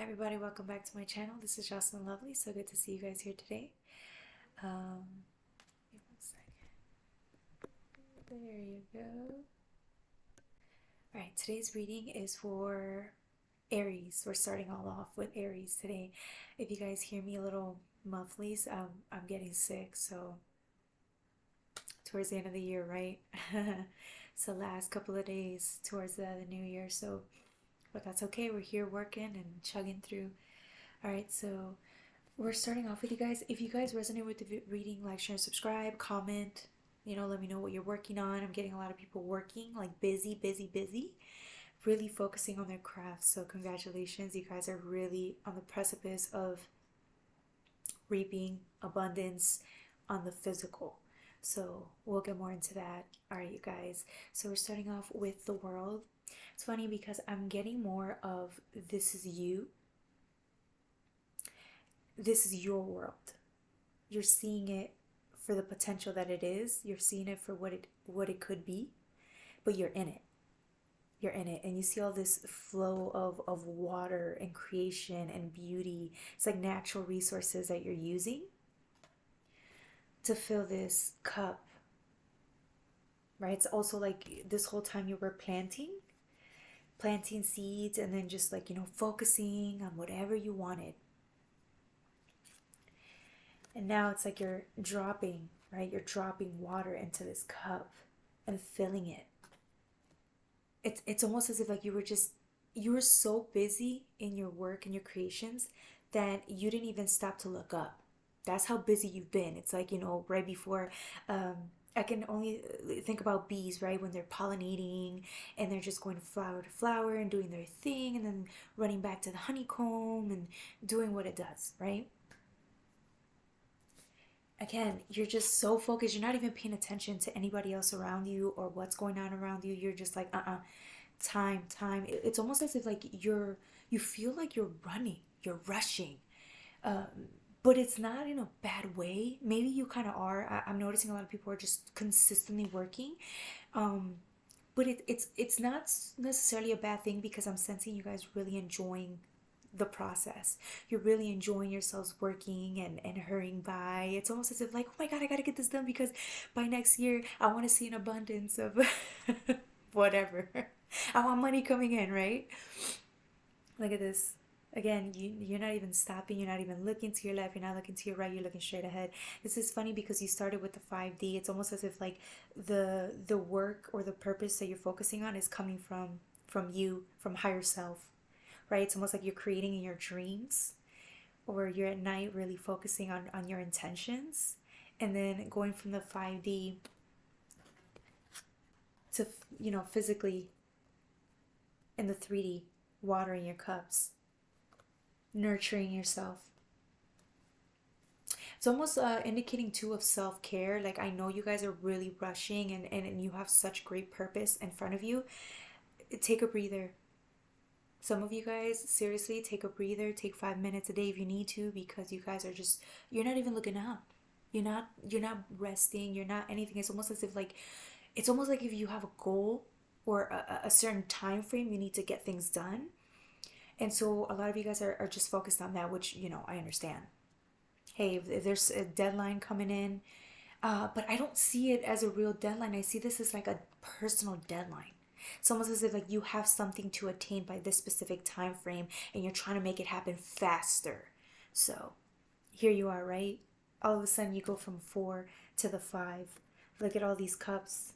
everybody, welcome back to my channel. This is Jocelyn Lovely. So good to see you guys here today. Give me 1 second. There you go. Alright, today's reading is for Aries. We're starting all off with Aries today. If you guys hear me a little muffly, I'm getting sick, so towards the end of the year, right? So last couple of days towards the new year, so but that's okay. We're here working and chugging through. All right, so we're starting off with you guys. If you guys resonate with the reading, like, share, and subscribe, comment. Let me know what you're working on. I'm getting a lot of people working, like busy, busy, busy, really focusing on their crafts. So congratulations, you guys are really on the precipice of reaping abundance on the physical. So we'll get more into that. All right, you guys. So we're starting off with the world. It's funny because I'm getting more of this is you. This is your world. You're seeing it for the potential that it is. You're seeing it for what it could be, but you're in it. You're in it, and you see all this flow of water and creation and beauty. It's like natural resources that you're using to fill this cup, right? It's also like this whole time you were planting seeds, and then just like, focusing on whatever you wanted. And now it's like you're dropping, right? You're dropping water into this cup and filling it. It's almost as if like you were so busy in your work and your creations that you didn't even stop to look up. That's how busy you've been. It's like, right before, I can only think about bees, right? When they're pollinating and they're just going flower to flower and doing their thing and then running back to the honeycomb and doing what it does, right? Again, you're just so focused. You're not even paying attention to anybody else around you or what's going on around you. You're just like, time. It's almost as if like you feel like you're running, you're rushing. But it's not in a bad way. Maybe you kind of are. I'm noticing a lot of people are just consistently working. But it's not necessarily a bad thing because I'm sensing you guys really enjoying the process. You're really enjoying yourselves working and hurrying by. It's almost as if like, oh my God, I gotta get this done because by next year I want to see an abundance of whatever. I want money coming in, right? Look at this. Again, you're not even stopping. You're not even looking to your left. You're not looking to your right. You're looking straight ahead. This is funny because you started with the 5D. It's almost as if like the work or the purpose that you're focusing on is coming from you, from higher self, right? It's almost like you're creating in your dreams, or you're at night really focusing on your intentions, and then going from the 5D to, physically in the 3D, watering your cups, nurturing yourself. It's almost indicating too of self-care. Like, I know you guys are really rushing and you have such great purpose in front of you. Take a breather. Some of you guys, seriously, take a breather. Take 5 minutes a day if you need to, because you guys are just, you're not even looking up. You're not resting. You're not anything. It's almost like if you have a goal or a certain time frame, you need to get things done. And so a lot of you guys are just focused on that, which, I understand. Hey, if there's a deadline coming in, but I don't see it as a real deadline. I see this as like a personal deadline. It's almost as if like you have something to attain by this specific time frame and you're trying to make it happen faster. So here you are, right? All of a sudden you go from 4 to the 5. Look at all these cups.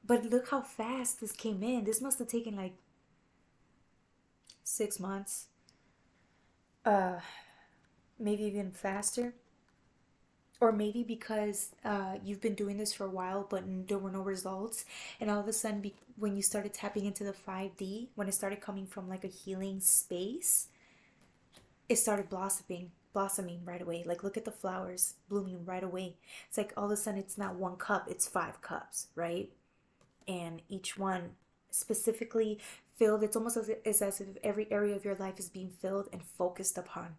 But look how fast this came in. This must have taken like 6 months. Maybe even faster. Or maybe because you've been doing this for a while but there were no results, and all of a sudden when you started tapping into the 5D, when it started coming from like a healing space, it started blossoming right away. Like, look at the flowers blooming right away. It's like all of a sudden it's not 1 cup, it's 5 cups, right? And each one specifically filled. It's almost as if every area of your life is being filled and focused upon.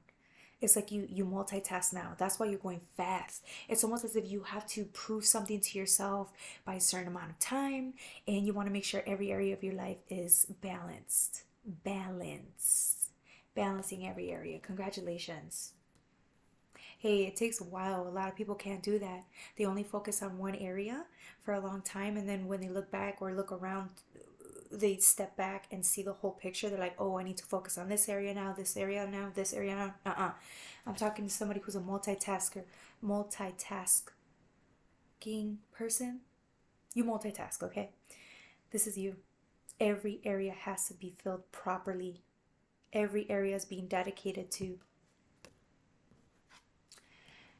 It's like you multitask now. That's why you're going fast. It's almost as if you have to prove something to yourself by a certain amount of time, and you want to make sure every area of your life is balanced. Balancing every area. Congratulations. Hey, it takes a while. A lot of people can't do that. They only focus on one area for a long time, and then when they look back or look around, they step back and see the whole picture. They're like, oh, I need to focus on this area now, this area now, this area now. I'm talking to somebody who's a multitasking person. You multitask, okay? This is you. Every area has to be filled properly. Every area is being dedicated to.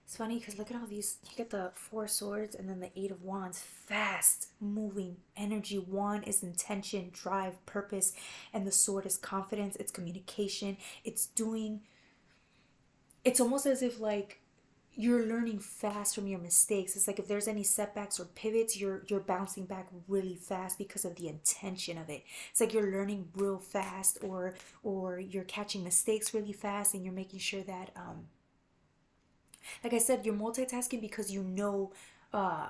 It's funny because look at all these. You get the Four Swords and then the Eight of Wands. Fast moving energy. Wand is intention, drive, purpose. And the sword is confidence. It's communication. It's doing. It's almost as if like you're learning fast from your mistakes. It's like if there's any setbacks or pivots, you're bouncing back really fast because of the intention of it. It's like you're learning real fast, or you're catching mistakes really fast, and you're making sure that like I said, you're multitasking because you know, uh,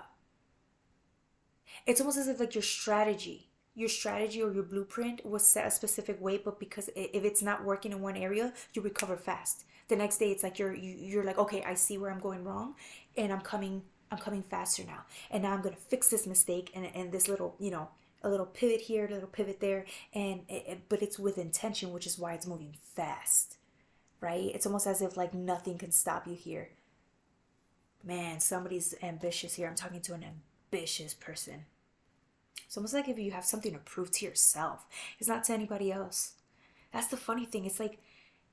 it's almost as if like your strategy or your blueprint was set a specific way, but because if it's not working in one area, you recover fast. The next day, it's like you're like, okay, I see where I'm going wrong, and I'm coming faster now, and now I'm gonna fix this mistake and this little a little pivot here, a little pivot there, and but it's with intention, which is why it's moving fast, right? It's almost as if like nothing can stop you here. Man, somebody's ambitious here. I'm talking to an ambitious person. It's almost like if you have something to prove to yourself, it's not to anybody else. That's the funny thing. It's like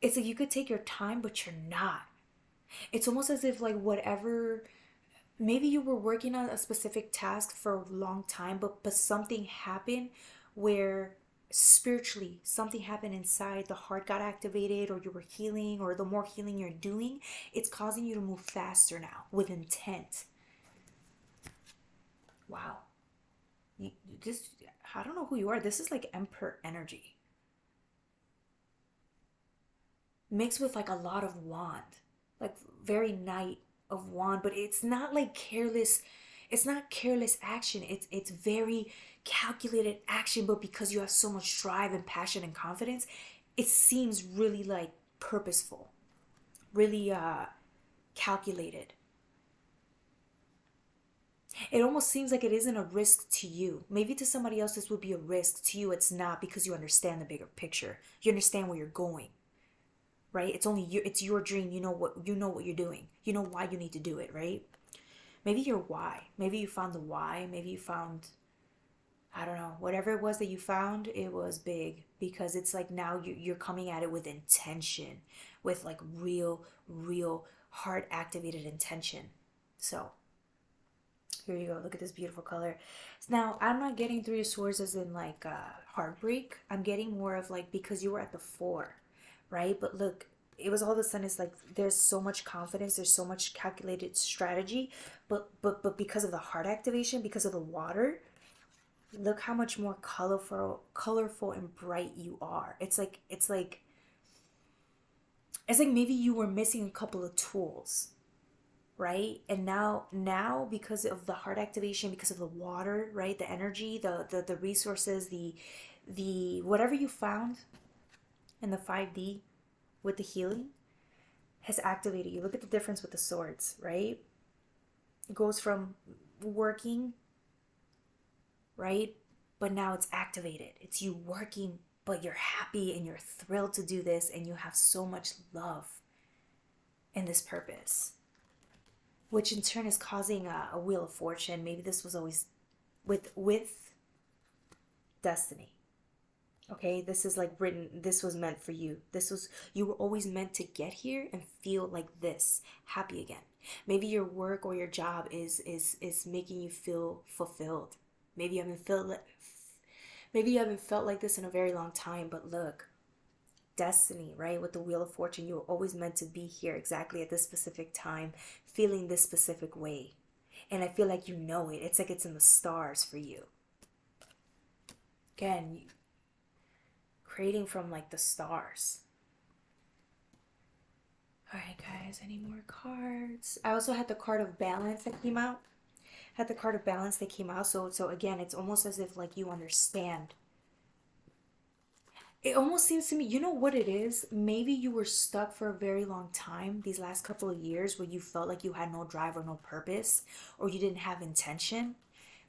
you could take your time, but you're not. It's almost as if like whatever, maybe you were working on a specific task for a long time, but something happened where spiritually something happened inside, the heart got activated, or you were healing, or the more healing you're doing, it's causing you to move faster now with intent. Wow. This, I don't know who you are. This is like emperor energy mixed with like a lot of wand, like very knight of wand, but it's not like careless. It's not careless action. It's very calculated action, but because you have so much drive and passion and confidence, it seems really like purposeful, really calculated. It almost seems like it isn't a risk to you. Maybe to somebody else this would be a risk. To you it's not, because you understand the bigger picture. You understand where you're going, right? It's only you, it's your dream. You know what you're doing. You know why you need to do it, right? Maybe your why. Maybe you found the why. Maybe you found, I don't know, whatever it was that you found, it was big, because it's like now you're coming at it with intention, with like real heart activated intention. So here you go. Look at this beautiful color. Now, I'm not getting Three of Swords as in like heartbreak. I'm getting more of like because you were at the four, right? But look, it was all of a sudden, it's like there's so much confidence, there's so much calculated strategy, but because of the heart activation, because of the water, look how much more colorful and bright you are. It's like maybe you were missing a couple of tools, right? And now because of the heart activation, because of the water, right, the energy, the resources, the whatever you found in the 5D with the healing has activated you. Look at the difference with the swords, right? It goes from working, right, but now it's activated. It's you working, but you're happy and you're thrilled to do this, and you have so much love in this purpose, which in turn is causing a wheel of fortune. Maybe this was always with destiny. Okay, this is like written, this was meant for you. You were always meant to get here and feel like this, happy again. Maybe your work or your job is making you feel fulfilled. Maybe you haven't felt like this in a very long time, but look, destiny, right? With the wheel of fortune, you were always meant to be here exactly at this specific time, feeling this specific way. And I feel like you know it. It's like it's in the stars for you. Again, creating from like the stars. All right, guys, any more cards? I also had the card of balance that came out. So again, it's almost as if like you understand. It almost seems to me, you know what it is? Maybe you were stuck for a very long time these last couple of years where you felt like you had no drive or no purpose, or you didn't have intention.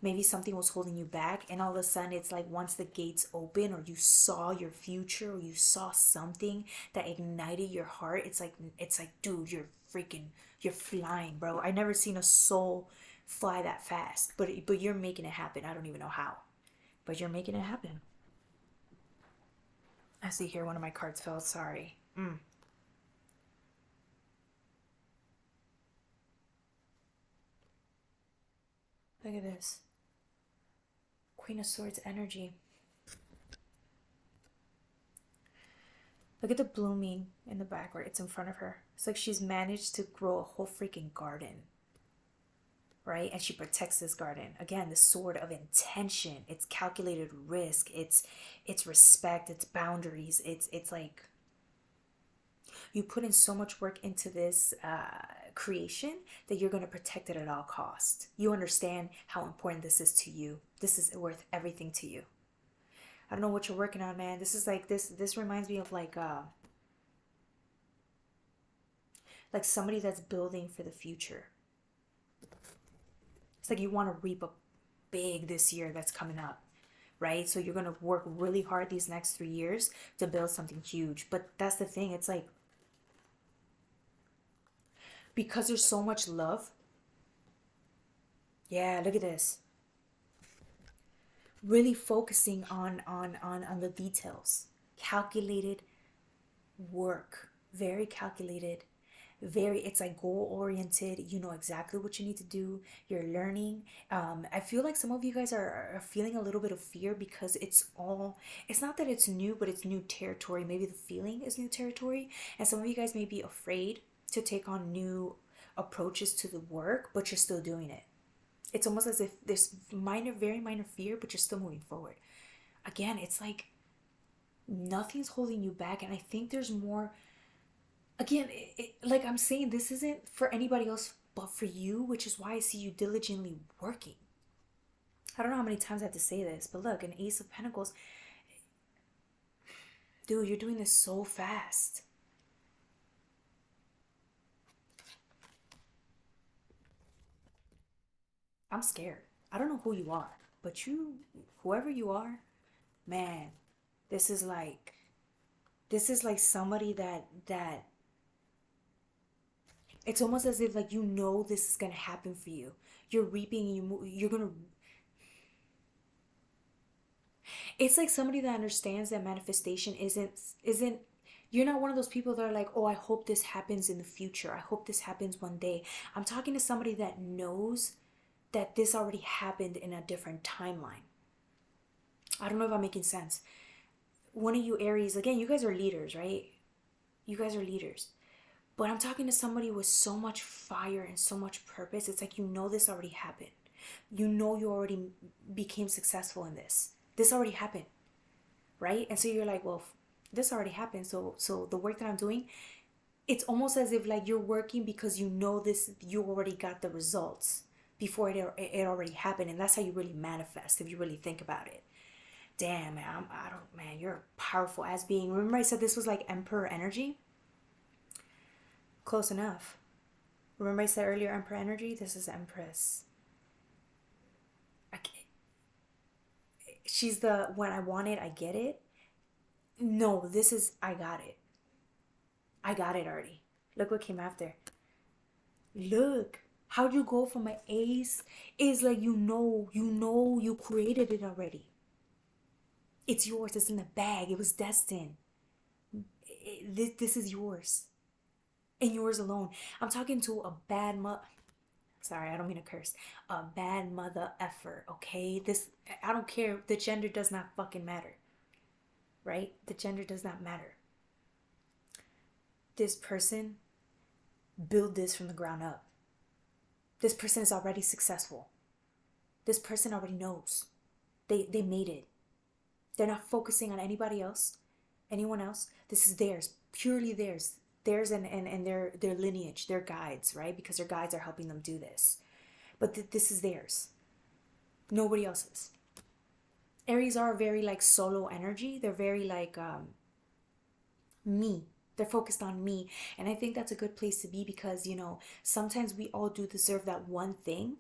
Maybe something was holding you back, and all of a sudden it's like once the gates open, or you saw your future, or you saw something that ignited your heart, it's like dude, you're flying, bro. I never seen a soul fly that fast, but you're making it happen. I don't even know how, but you're making it happen. I see here one of my cards fell. Sorry. Look at this. Queen of Swords energy. Look at the blooming in the background. It's in front of her. It's like she's managed to grow a whole freaking garden, right? And she protects this garden. Again, the sword of intention. It's calculated risk. It's respect. It's boundaries. It's like you put in so much work into this creation that you're going to protect it at all costs. You understand how important this is to you. This is worth everything to you. I don't know what you're working on, man. This is like this reminds me of like somebody that's building for the future. It's like you want to reap a big this year that's coming up, right? So you're going to work really hard these next 3 years to build something huge. But that's the thing. It's like because there's so much love. Yeah, look at this. Really focusing on the details. Calculated work. Very calculated. Very, it's like goal oriented. You know exactly what you need to do. You're learning. I feel like some of you guys are feeling a little bit of fear because it's not that it's new, but it's new territory. Maybe the feeling is new territory, and some of you guys may be afraid to take on new approaches to the work, but you're still doing it. It's almost as if there's minor, very minor fear, but you're still moving forward. Again, it's like nothing's holding you back, and I think there's more. Again, like I'm saying, this isn't for anybody else but for you, which is why I see you diligently working. I don't know how many times I have to say this, but look, an Ace of Pentacles, dude, you're doing this so fast. I'm scared. I don't know who you are, but whoever you are, man, this is like this is like somebody that it's almost as if like you know this is gonna happen for you. You're reaping. You're gonna. It's like somebody that understands that manifestation isn't. You're not one of those people that are like, oh, I hope this happens in the future. I hope this happens one day. I'm talking to somebody that knows that this already happened in a different timeline. I don't know if I'm making sense. One of you Aries, again, you guys are leaders, right? You guys are leaders. But I'm talking to somebody with so much fire and so much purpose. It's like you know this already happened. You know you already became successful in this. This already happened, right? And so you're like, well, this already happened. So the work that I'm doing, it's almost as if like you're working because you know this, you already got the results before it already happened, and that's how you really manifest if you really think about it. Damn, man, I don't, man, you're a powerful as being. Remember I said this was like Emperor energy? Close enough. Remember I said earlier Emperor energy? This is Empress. I can't, she's the when I want it, I get it. No, this is I got it. I got it already. Look what came after. Look. How'd you go from an ace? Is like you created it already. It's yours. It's in the bag. It was destined. This is yours. And yours alone. I'm talking to a bad mother. Sorry, I don't mean to curse. A bad mother effer, okay? This, I don't care. The gender does not fucking matter. Right? The gender does not matter. This person built this from the ground up. This person is already successful. This person already knows. They made it. They're not focusing on anybody else, anyone else. This is theirs, purely theirs. Theirs and their lineage, their guides, right? Because their guides are helping them do this. But this is theirs. Nobody else's. Aries are very like solo energy. They're very like me. They're focused on me. And I think that's a good place to be because, sometimes we all do deserve that one thing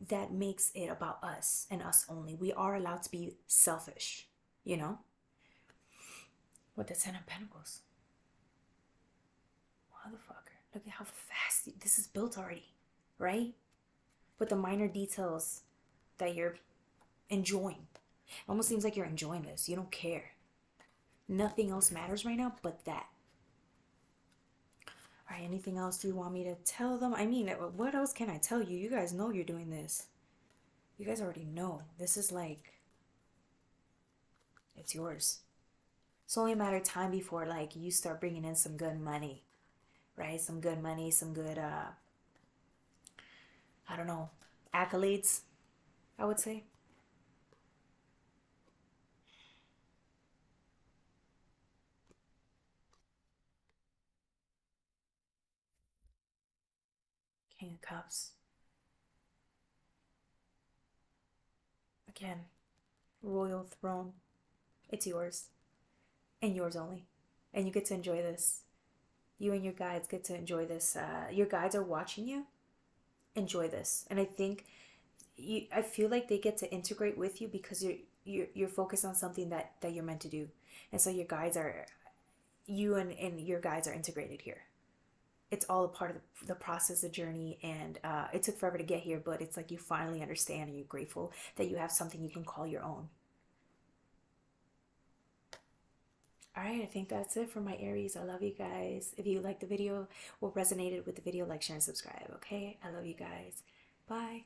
that makes it about us and us only. We are allowed to be selfish, you know? With the Ten of Pentacles. Motherfucker. Look at how fast this is built already, right? With the minor details that you're enjoying. It almost seems like you're enjoying this. You don't care. Nothing else matters right now but that. All right, anything else do you want me to tell them? I mean, what else can I tell you? You guys know you're doing this. You guys already know. This is like, it's yours. It's only a matter of time before like you start bringing in some good money, right? Some good money, some good, I don't know, accolades, I would say. King of Cups. Again, royal throne. It's yours and yours only. And you get to enjoy this. You and your guides get to enjoy this. Your guides are watching you. Enjoy this. And I feel like they get to integrate with you because you're focused on something that you're meant to do. And so your guides are you and your guides are integrated here. It's all a part of the process, the journey, and it took forever to get here, but it's like you finally understand and you're grateful that you have something you can call your own. All right, I think that's it for my Aries. I love you guys. If you liked the video or resonated with the video, like, share, and subscribe, okay? I love you guys. Bye.